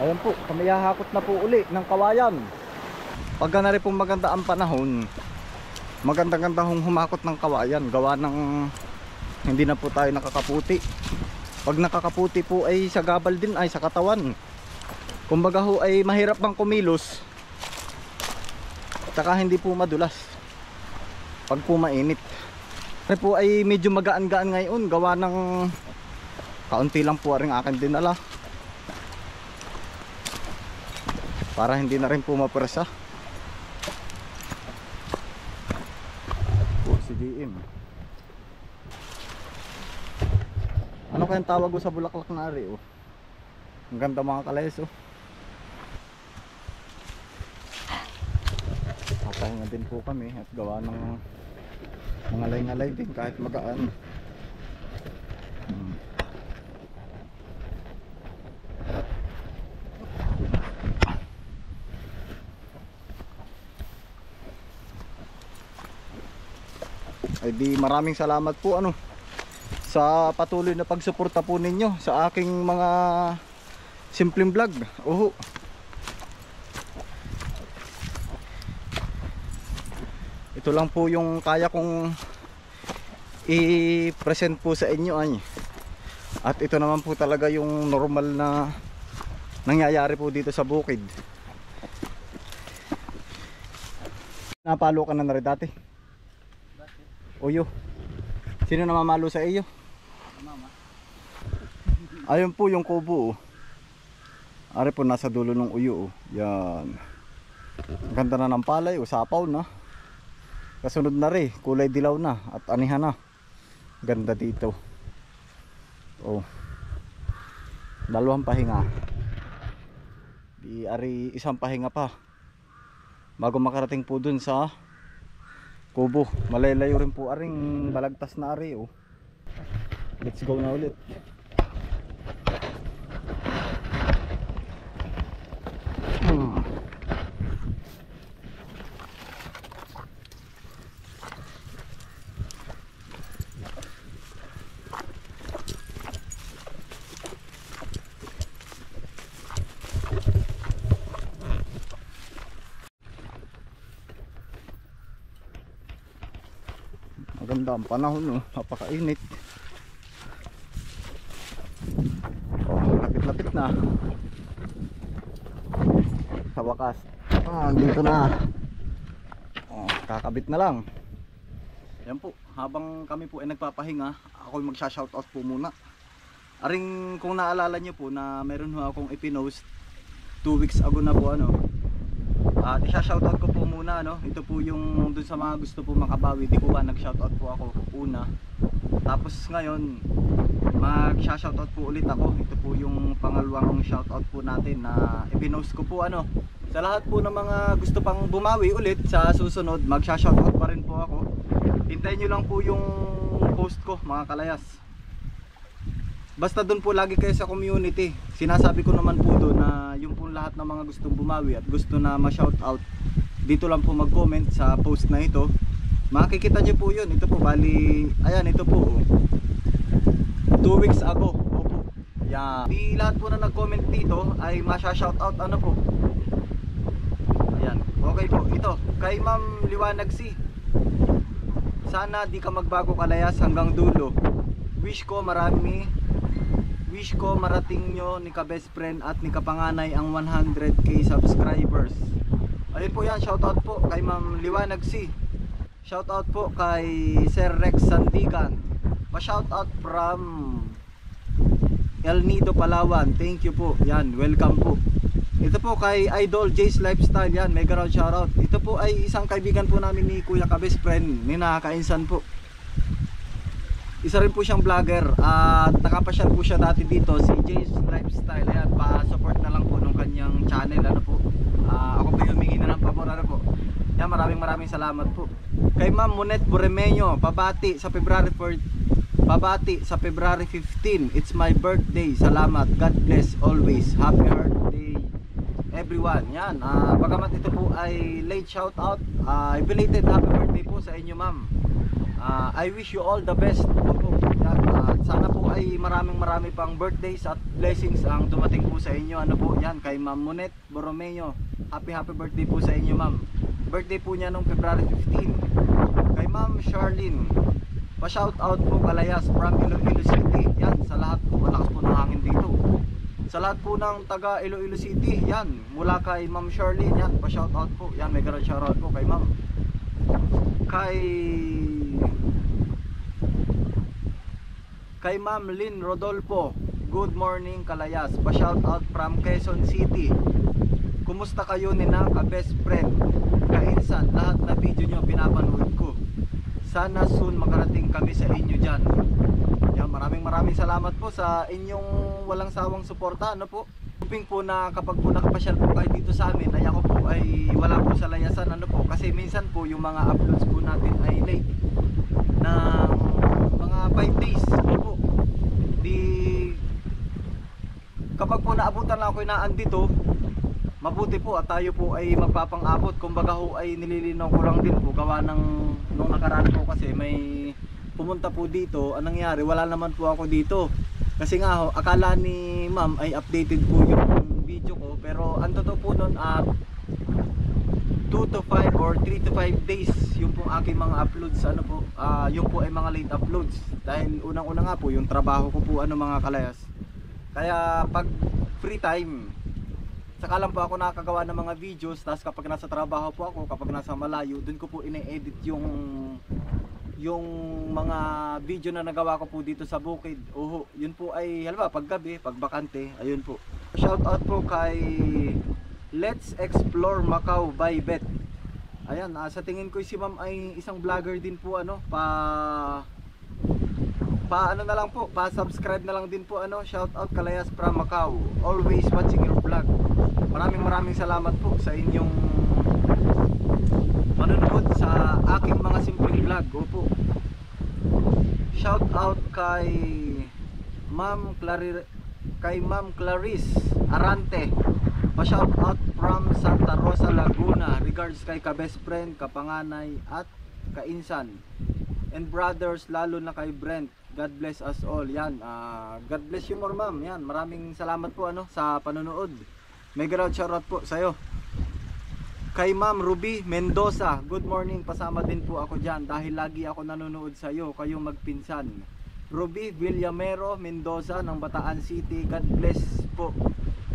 Ayan po, kami hahakot na po uli ng kawayan. Pagka na rin pong maganda ang panahon, maganda-ganda hong humakot ng kawayan. Gawa ng hindi na po tayo nakakaputi. Pag nakakaputi po ay sa gabal din, ay sa katawan. Kumbaga ho ay mahirap bang kumilos, tsaka hindi po madulas pag po mainit. Kasi po ay medyo magaan-gaan ngayon, gawa ng kaunti lang po rin akin dinala para hindi na rin po mapersa. Si DM, ano kayang tawag ko sa bulaklak na ari? Oh, ang ganda mga kalayas. Oh, papahinga din po kami at gawa ng mga ngalay-ngalay din kahit magaan. Ay di maraming salamat po sa patuloy na pagsuporta po ninyo sa aking mga simpleng vlog. Oho. Ito lang po yung kaya kong i-present po sa inyo ay. At ito naman po talaga yung normal na nangyayari po dito sa bukid. Napalo ka na rin dati? Uyo. Sino namamalo sa iyo? Mama. Ayun po yung kubo. Ari po nasa dulo ng uyo. Yan. Ganda na ng palay. Sapaw na. Kasunod na rin. Kulay dilaw na. At anihan na. Ganda dito. Oh. Dalawang pahinga. Di ari isang pahinga pa. Bago makarating po dun sa kubo. Malalayo rin po aring balagtas na ari. Oh. Let's go na ulit. Maganda ang panahon, no? Napakainit. Oh, lapit-lapit na. Sa wakas. Dito na. Oh, kakabit na lang. Yan po, habang kami po ay nagpapahinga, ako magsha-shoutout po muna. Aring kung naalala nyo po na meron ho akong ipinost 2 weeks ago na po at isa-shoutout ko po muna ito po yung dun sa mga gusto po makabawi. Di po ba nag-shoutout po ako una. Tapos ngayon mag-shoutout po ulit ako. Ito po yung pangalawang shoutout po natin na ipinost ko po sa lahat po ng mga gusto pang bumawi ulit sa susunod. Mag-shoutout pa rin po ako. Hintayin nyo lang po yung post ko mga kalayas. Basta doon po lagi kayo sa community. Sinasabi ko naman po doon na yung po lahat ng mga gustong bumawi at gusto na ma-shoutout, dito lang po mag-comment sa post na ito. Makikita nyo po yun. Ito po bali, ayan ito po 2 weeks ago. Opo. Yan. Di lahat po na nag-comment dito ay masya-shoutout po. Ayan. Okay po. Ito kay Ma'am Liwanag C. Sana di ka magbago kalayas hanggang dulo. Wish ko marating nyo ni ka best friend at ni kapanganay ang 100k subscribers. Ayun po yan, shoutout po kay Ma'am Liwanag C. Shoutout po kay Sir Rex Sandigan. Pa-shoutout from El Nido, Palawan. Thank you po. Yan, welcome po. Ito po kay Idol J's Lifestyle. Yan, mega round shoutout. Ito po ay isang kaibigan po namin ni Kuya ka best friend, ni Nakakainsan po. Isa rin po siyang vlogger at nakapasyal po siya dati dito, si Jay's Lifestyle. Ayan, pa-support na lang po nung kanyang channel po. Ako po humingi na ng pabor po. Yan, maraming salamat po. Kay Ma'am Monet Boremeño, pabati sa February 15. It's my birthday. Salamat. God bless always. Happy birthday everyone. Yan, bagamat ito po ay late shoutout, belated happy birthday po sa inyo ma'am. I wish you all the best. Opo, yan, sana po ay marami pang birthdays at blessings ang dumating po sa inyo. Ano po yan, kay Ma'am Monet Borromeo, happy birthday po sa inyo ma'am. Birthday po niya nung February 15. Kay Ma'am Charlene, pa shout out po Kalayas from Iloilo City. Yan, sa lahat po, malakas po ng hangin dito. Sa lahat po ng taga Iloilo City, yan, mula kay Ma'am Charlene, yan, pa shout out po. Yan, may garage shout out po kay Ma'am. Kay Ma'am Lynn Rodolfo, good morning Kalayas, pa shout out from Quezon City. Kumusta kayo ni na ka-best friend? Kainsan, lahat na video nyo pinapanood ko. Sana soon makarating kami sa inyo dyan. Yan, maraming salamat po sa inyong walang sawang suporta. Ano po? Hoping po na kapag po nakapasyal po kayo dito sa amin, ay ako po ay wala po sa layasan. Ano po? Kasi minsan po yung mga uploads po natin ay late ng mga 5 days. Ano po? Kapag po naabutan lang ako inaan dito, mabuti po at tayo po ay magpapang-abot. Kumbaga ho ay nililinaw ko lang din po gawa ng nung nakaraan po kasi may pumunta po dito. Anong nangyari? Wala naman po ako dito. Kasi nga ho, akala ni ma'am ay updated po yung video ko. Pero ang totoo po nun at 2 to 5 or 3 to 5 days yung po aking mga uploads. Ano po, yung po ay mga late uploads. Dahil unang-una nga po yung trabaho ko po mga Kalayas. Kaya pag free time, saka lang po ako nakakagawa ng mga videos. Tapos kapag nasa trabaho po ako, kapag nasa malayo, dun ko po ine-edit yung mga video na nagawa ko po dito sa bukid. Yun po ay halimbawa pag gabi, pag bakante, ayun po. Shout out po kay Let's Explore Macau by Bet. Ayan, sa tingin ko si ma'am ay isang vlogger din po ano na lang po, pa-subscribe na lang din po shout out Kalayas from Macau. Always watching your vlog. Maraming salamat po sa inyong manonood sa aking mga simpleng vlog. Opo. Shout out kay Ma'am Clarice Arante. Pa-shout out from Santa Rosa, Laguna. Regards kay ka-best friend, kapanganay at kainsan. And brothers, lalo na kay Brent. God bless us all. Yan, God bless you more ma'am. Yan, maraming salamat po sa panonood. Mega round shoutout po sa'yo. Kay Ma'am Ruby Mendoza, good morning. Pasama din po ako dyan dahil lagi ako nanonood sa'yo. Kayong magpinsan. Ruby Villamero Mendoza ng Bataan City, God bless po.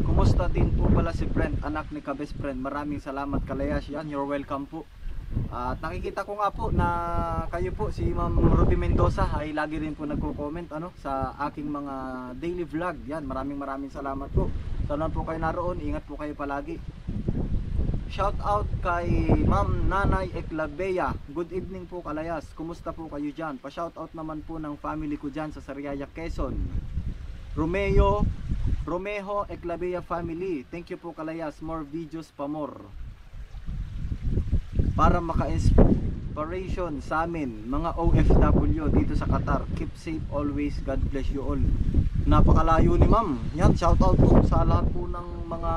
Kumusta din po pala si Brent, anak ni ka-best friend. Maraming salamat Kalayas. Yan, you're welcome po. At nakikita ko nga po na kayo po, si Ma'am Ruby Mendoza ay lagi rin po nagko-comment sa aking mga daily vlog. Yan, maraming salamat po. Sana po kayo naroon, ingat po kayo palagi. Shout out kay Ma'am Nanay Eclavea. Good evening po Kalayas. Kumusta po kayo dyan? Pa-shout out naman po ng family ko dyan sa Sariaya, Quezon. Romeho Eclavea family. Thank you po Kalayas. More videos pa more. Para maka-inspiration sa amin mga OFW dito sa Qatar. Keep safe always. God bless you all. Napakalayo ni ma'am. Yan, shout out po sa lahat po ng mga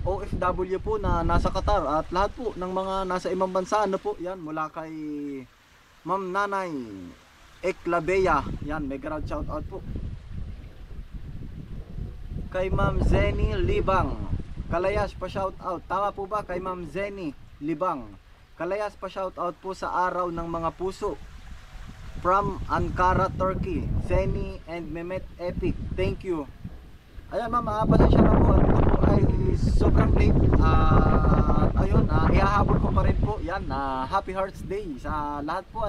OFW po na nasa Qatar at lahat po ng mga nasa ibang bansa. Yan, mula kay Ma'am Nanay Eclavea. Yan, mega round shout out po. Kay Ma'am Zenny Libang. Kalayas pa shout out. Tama po ba kay Ma'am Zenny Libang? Kalayas pa shout out po sa araw ng mga puso from Ankara, Turkey. Zeni and Mehmet Epic. Thank you. Ayan ma'am, pasensya na po at ito po ay sobrang late. Ayun, ihahabol ko pa rin po. Yan, Happy Hearts Day sa lahat po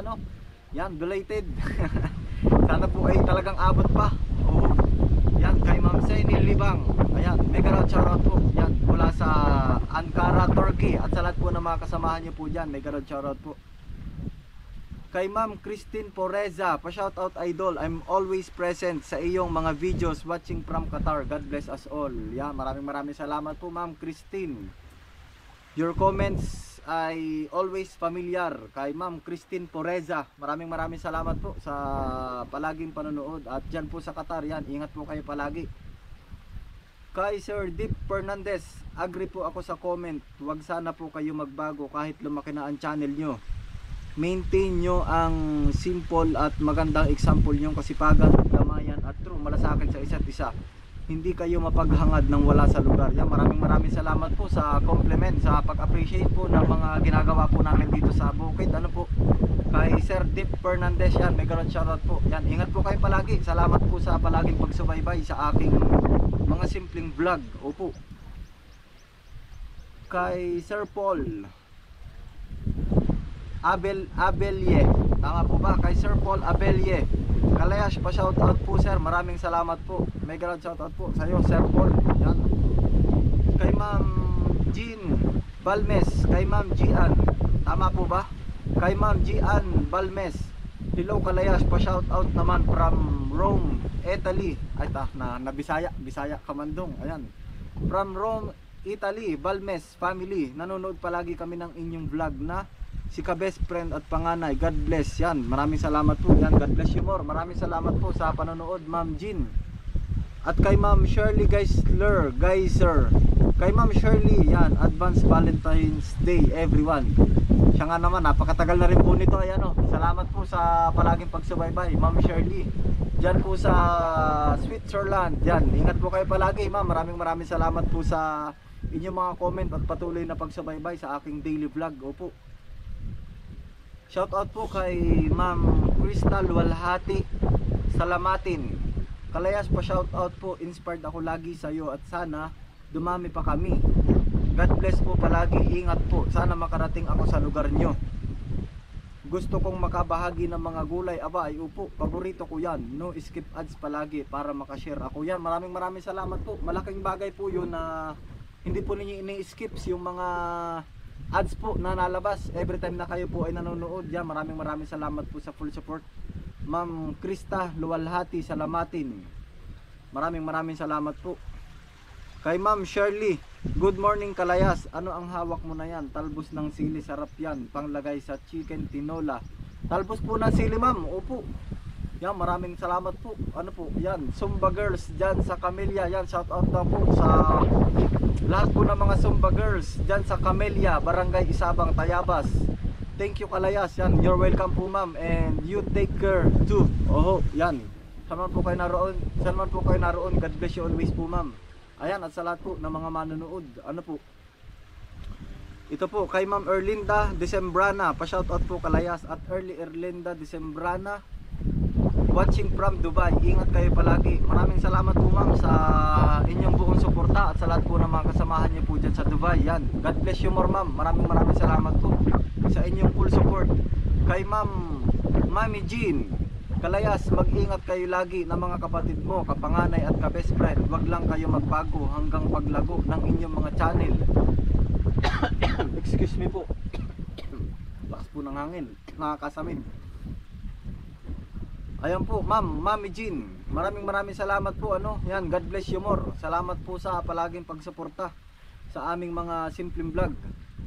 Yan, belated. Sana po ay talagang abot pa. Yan, kay Ma'am Zeni Libang. Ayan, mega round shoutout po. Yan, mula sa Ankara, Turkey. At sa lahat po ng mga kasamahan nyo po dyan, mega round shoutout po. Kay Ma'am Christine Poreza, pa-shoutout idol. I'm always present sa iyong mga videos watching from Qatar. God bless us all. Yan, maraming salamat po Ma'am Christine. Your comments ay always familiar. Kay Ma'am Christine Poreza, maraming salamat po sa palaging panonood. At dyan po sa Qatar, yan, ingat po kayo palagi. Kay Sir Deep Fernandez, agree po ako sa comment. Huwag sana po kayo magbago kahit lumaki na ang channel nyo. maintain nyo ang simple at magandang example yung kasipagan, damayan at true malasakit sa isa't isa. Hindi kayo mapaghangad ng wala sa lugar. Yan, maraming salamat po sa compliment, sa pag-appreciate po ng mga ginagawa po namin dito sa bukid. Ano po, kay Sir Dip Fernandez yan, mega shoutout po. Yan, ingat po kayo palagi. Salamat po sa palaging pagsubaybay sa aking mga simpleng vlog. Opo. Kay Sir Paul Abelye, tama po ba? Kay Sir Paul Abelye Kalayas, pa shoutout po sir, maraming salamat po. Mega shoutout po sa iyo Sir Paul. Yan. Kay Ma'am Jean Balmes, kay Ma'am Gian, tama po ba? Kay Ma'am Gian Balmes, hello Kalayas, pa shoutout naman from Rome, Italy. Ay na Bisaya Kamandong. Ayan. From Rome, Italy, Balmes family. Nanonood palagi kami ng inyong vlog na si ka-best friend at panganay. God bless. Yan, maraming salamat po. Yan, God bless you more. Maraming salamat po sa panonood, Ma'am Jean. At kay Ma'am Shirley Geiser. Kay Ma'am Shirley, yan, advance Valentine's Day everyone. Siya nga naman, napakatagal na rin po nito. Ayan o, salamat po sa palaging pagsubaybay, Ma'am Shirley. Diyan po sa Switzerland. Yan, ingat po kayo palagi, Ma'am. Maraming salamat po sa inyong mga comment at patuloy na pagsubaybay sa aking daily vlog. Opo. Shoutout po kay Ma'am Crystal Walhati Salamatin. Kalayas, pa shoutout po. Inspired ako lagi sa iyo at sana dumami pa kami. God bless po palagi. Ingat po. Sana makarating ako sa lugar nyo. Gusto kong makabahagi ng mga gulay. Aba ay upo. Paborito ko yan. No skip ads palagi para makashare ako yan. Maraming salamat po. Malaking bagay po yun na hindi po ninyo ini-skips yung mga ads po na nalabas every time na kayo po ay nanonood. Yan, maraming salamat po sa full support. Ma'am Krista Luwalhati Salamatin, maraming salamat po. Kay Ma'am Shirley, good morning Kalayas, ano ang hawak mo na yan? Talbos ng sili, sarap yan, panglagay sa chicken tinola. Talbos po ng sili ma'am, opo. Yan, maraming salamat po. Ano po, yan, Zumba Girls dyan sa Camellia. Yan, shout out na po sa lahat po ng mga Zumba Girls dyan sa Camellia, Barangay Isabang, Tayabas. Thank you Kalayas. Yan, you're welcome po ma'am. And you take care too. Oho, yan. Saan man po kayo naroon, God bless you always po ma'am. Ayan, at sa lahat po ng mga manonood. Ano po, ito po kay Ma'am Erlinda Decembrana, pa shout out po Kalayas. At Erlinda Decembrana, watching from Dubai. Ingat kayo palagi. Maraming salamat po ma'am sa inyong buong suporta at sa lahat po ng mga kasamahan niyo po dyan sa Dubai. Yan, God bless you more ma'am. Maraming salamat po sa inyong full support. Kay Ma'am Mami Jean Kalayas, mag-ingat kayo lagi ng mga kapatid mo, kapanganay at ka-best friend. Huwag lang kayo magbago hanggang paglago ng inyong mga channel. Excuse me po. Lakas po ng hangin, nakakasamin. Ayan po, Mami Jean, maraming salamat po. Ano, yan, God bless you more. Salamat po sa palaging pagsuporta sa aming mga simpleng vlog.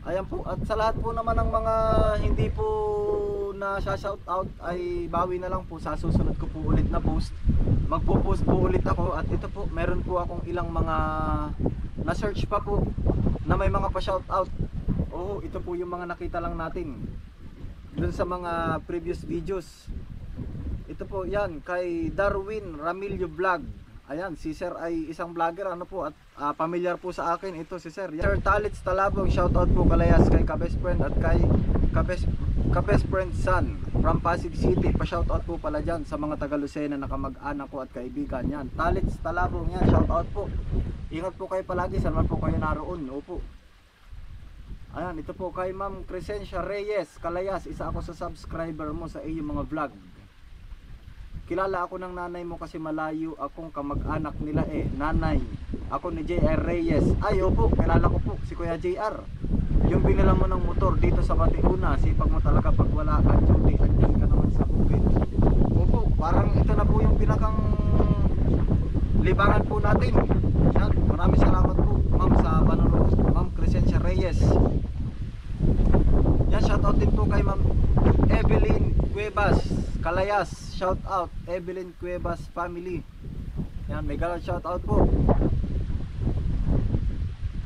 Ayan po, at sa lahat po naman ng mga hindi po na shout out ay bawi na lang po sa susunod ko po ulit na post. Magpo-post po ulit ako. At ito po, meron po akong ilang mga na-search pa po na may mga pa-shout out. Oh, ito po yung mga nakita lang natin dun sa mga previous videos. Ito po yan, kay Darwin Ramilio Vlog. Ayan, si Sir ay isang vlogger, ano po, at familiar po sa akin ito si Sir. Sir Talits Talabong, shoutout po Kalayas kay ka-best friend at kay ka-best friend son from Pasig City. Pa-shoutout po pala dyan sa mga taga Lucena na kamag-anak ko at kaibigan. Yan, Talits Talabong yan, shoutout po. Ingat po kayo palagi, saan man po kayo naroon. Opo. Ayan, ito po kay Ma'am Crescencia Reyes Kalayas, isa ako sa subscriber mo sa iyong mga vlog. Kilala ako ng nanay mo kasi malayo akong kamag-anak nila eh. Nanay, ako ni JR Reyes. Ay, opo, kilala ko po si Kuya JR. Yung binila mo ng motor dito sa Batiuna, sipag mo talaga pag wala ka duty, andyan ka naman sa bukid. Opo, parang ito na po yung pinakang libangan po natin. Yan, maraming salamat po ma'am sa panonood, Ma'am Crescencia Reyes. Yan, shoutout din po kay Ma'am Evelyn Cuevas Kalayas. Shout out Evelyn Cuevas family. Yan, mega shout out po.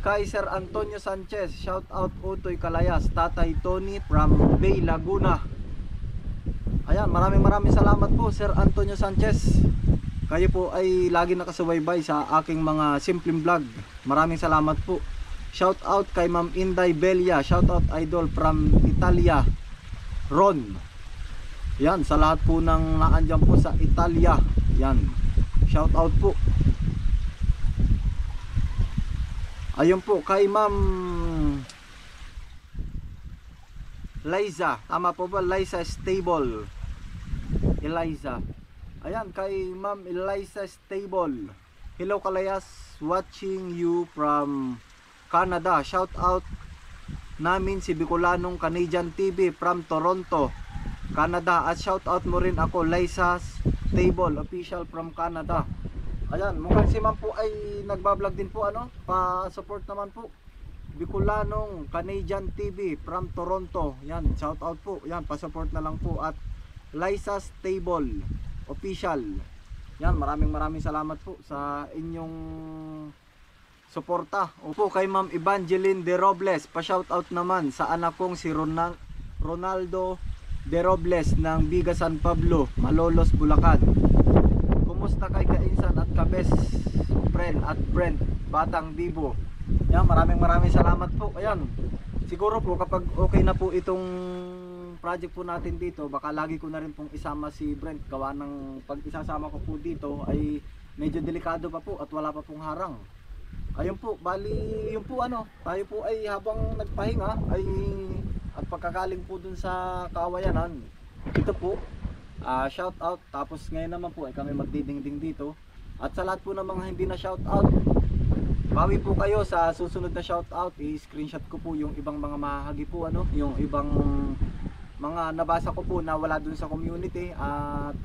kay Sir Antonio Sanchez, shout out Utoy Kalayas, Tatay Tony from Bay Laguna. Ayan, maraming salamat po Sir Antonio Sanchez. Kayo po ay lagi nakasubaybay sa aking mga simpleng vlog. Maraming salamat po. Shout out kay Ma'am Inday Belia, shout out idol from Italia, Ron. Yan, sa lahat po ng naandyan po sa Italia. Yan, shout out po. Ayun po kay Ma'am Liza, tama po ba? Liza Stable, Eliza. Ayan, kay Ma'am Eliza Stable, hello Kalayas, watching you from Canada. Shout out namin si Bicolanong Canadian TV from Toronto, Canada. At shout out mo rin ako, Liza Stable official from Canada. Ayan, mukhang si ma'am po ay nagbablog din po, ano, pa-support naman po. Bicolanong Canadian TV from Toronto. Yan, shout out po. Yan, pa-support na lang po. At Liza Stable official. Yan, maraming salamat po sa inyong suporta. Opo, kay Ma'am Evangeline De Robles, pa-shout out naman sa anak kong si Ronaldo De Robles ng Biga San Pablo, Malolos, Bulacan. Kumusta kay Kainsan at Kabes friend at Brent Batang Bibo. Yan, maraming salamat po. Ayan, siguro po kapag okay na po itong project po natin dito, baka lagi ko na rin pong isama si Brent. Gawa ng pag isasama ko po dito ay medyo delikado pa po at wala pa pong harang. Ayun po, bali yun po, ano, tayo po ay habang nagpahinga ay at pagkakaling po dun sa Kawayanan, ito po, shout out. Tapos ngayon naman po ay kami magdidingding dito. At sa lahat po ng mga hindi na shout out, bawi po kayo sa susunod na shout out. I-screenshot ko po yung ibang mga mahahagi po, ano, yung ibang mga nabasa ko po na wala dun sa community. At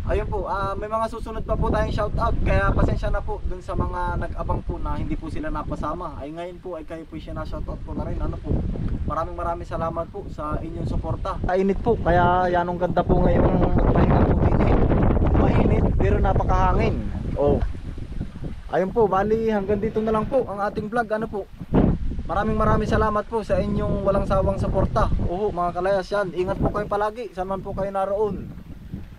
ayun po, may mga susunod pa po tayong shout out. Kaya pasensya na po dun sa mga nag-abang po na hindi po sila napasama. Ay ngayon po ay kayo po siya na shout out po na rin, ano po. Maraming salamat po sa inyong suporta. Mainit po, kaya yan ang ganda po ngayong pahinga po dito. Mainit pero napakahangin. Oh. Ayun po, bali hanggang dito na lang po ang ating vlog, ano po. Maraming salamat po sa inyong walang sawang suporta. Oo, mga Kalayas, yan. Ingat po kayo palagi, saan man po kayo naroon.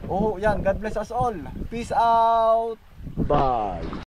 Oo, yan. God bless us all. Peace out. Bye.